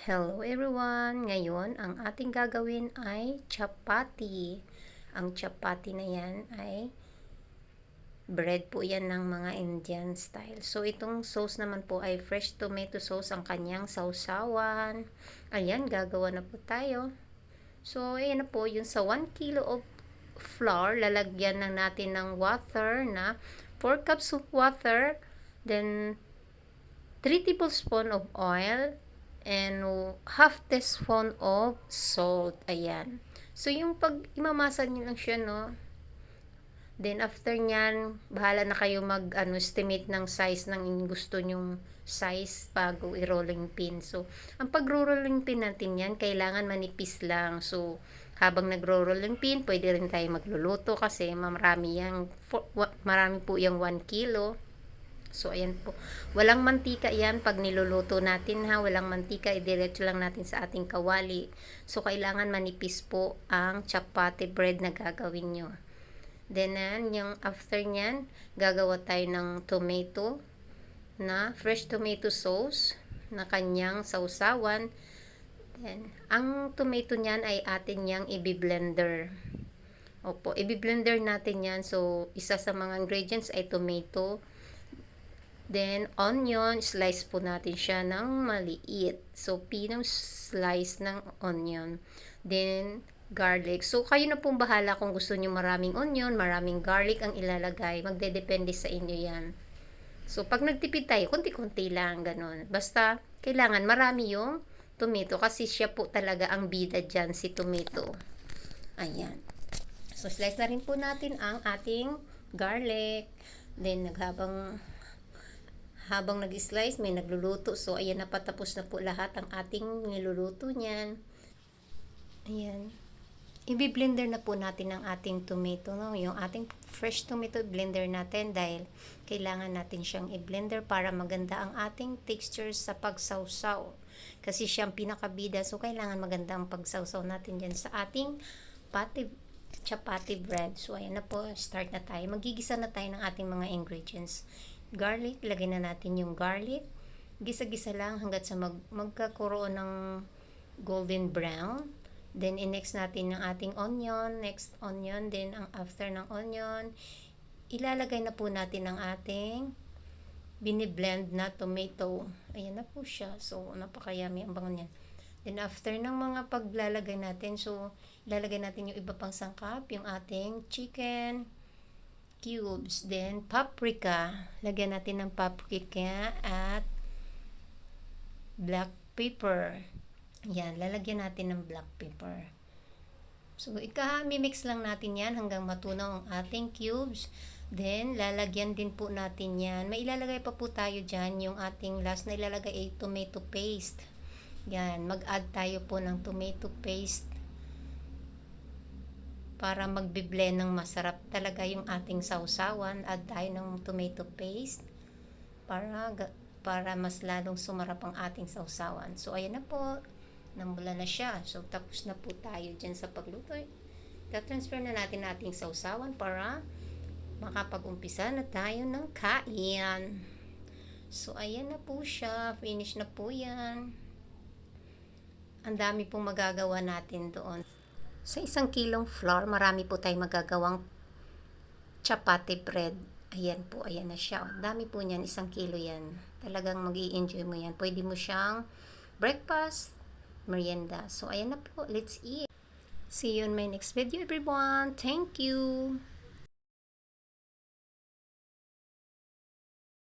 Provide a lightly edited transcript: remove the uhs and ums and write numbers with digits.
Hello everyone! Ngayon, ang ating gagawin ay chapati. Ang chapati na yan ay bread po yan ng mga Indian style. So, itong sauce naman po ay fresh tomato sauce ang kanyang sausawan. Ayan, gagawa na po tayo. So, ayan na po, yung sa 1 kilo of flour, lalagyan lang natin ng water na 4 cups of water, then 3 tablespoons of oil, and half teaspoon of salt. Ayan. So, yung pag imamasa nyo lang siya, no? Then, after nyan, bahala na kayo estimate ng size ng gusto nyong size bago i-rolling pin. So, ang pag-rolling pin natin yan, kailangan manipis lang. So, habang nagro-rolling pin, pwede rin tayo magluluto kasi marami po yung 1 kilo. So, ayan po. Walang mantika yan pag niluluto natin ha. Walang mantika, idiretso lang natin sa ating kawali. So, kailangan manipis po ang chapati bread na gagawin nyo. Then, yung after nyan, gagawa tayo ng tomato na fresh tomato sauce na kanyang sausawan. Then, ang tomato nyan ay atin yang i-blender. Opo, i-blender natin yan. So, isa sa mga ingredients ay tomato. Then, onion, slice po natin siya ng maliit. So, pinong slice ng onion. Then, garlic. So, kayo na pong bahala kung gusto nyo maraming onion, maraming garlic ang ilalagay. Magdedepende sa inyo yan. So, pag nagtipid tayo, konti-konti lang, ganun. Basta, kailangan marami yung tomato kasi siya po talaga ang bida dyan, si tomato. Ayan. So, slice na rin po natin ang ating garlic. Then, habang nag-slice, may nagluluto. So, ayan, napatapos na po lahat ang ating niluluto niyan. Ayan. I-blender na po natin ang ating tomato, no? Yung ating fresh tomato, blender natin dahil kailangan natin siyang i-blender para maganda ang ating texture sa pagsawsaw. Kasi siyang pinakabida, so kailangan maganda ang pagsawsaw natin dyan sa ating chapati bread. So, ayan na po, start na tayo. Magigisa na tayo ng ating mga ingredients. Garlic, lagay na natin yung garlic. Gisa-gisa lang hanggat sa magkakaroon ng golden brown. Then, next natin ng ating onion. Next, onion. Then, ang after ng onion, ilalagay na po natin ang ating biniblend na tomato. Ayan na po siya. So, napakayami ang bango niyan. Then, after ng mga paglalagay natin, so, ilalagay natin yung iba pang sangkap. Yung ating chicken cubes, then paprika, lagyan natin ng paprika at black pepper. Yan, lalagyan natin ng black pepper. So, mimix lang natin yan hanggang matunaw ang ating cubes. Then, lalagyan din po natin yan. May ilalagay pa po tayo dyan, yung ating last na ilalagay ay tomato paste. Yan, mag-add tayo po ng tomato paste para magbi-blend ng masarap talaga yung ating sausawan. Add tayo ng tomato paste para mas lalong sumarap ang ating sausawan. So, ayan na po. Namula na siya. So, tapos na po tayo dyan sa pagluto. Ta-transfer na natin ating sausawan para makapag-umpisa na tayo ng kain. So, ayan na po siya. Finish na po yan. Ang dami pong magagawa natin doon. Sa 1 kilong flour, marami po tayong magagawang chapati bread. Ayan po, ayan na siya. Dami po niyan, 1 kilo yan. Talagang mag-i-enjoy mo yan. Pwede mo siyang breakfast, merienda. So, ayan na po. Let's eat. See you in my next video, everyone. Thank you.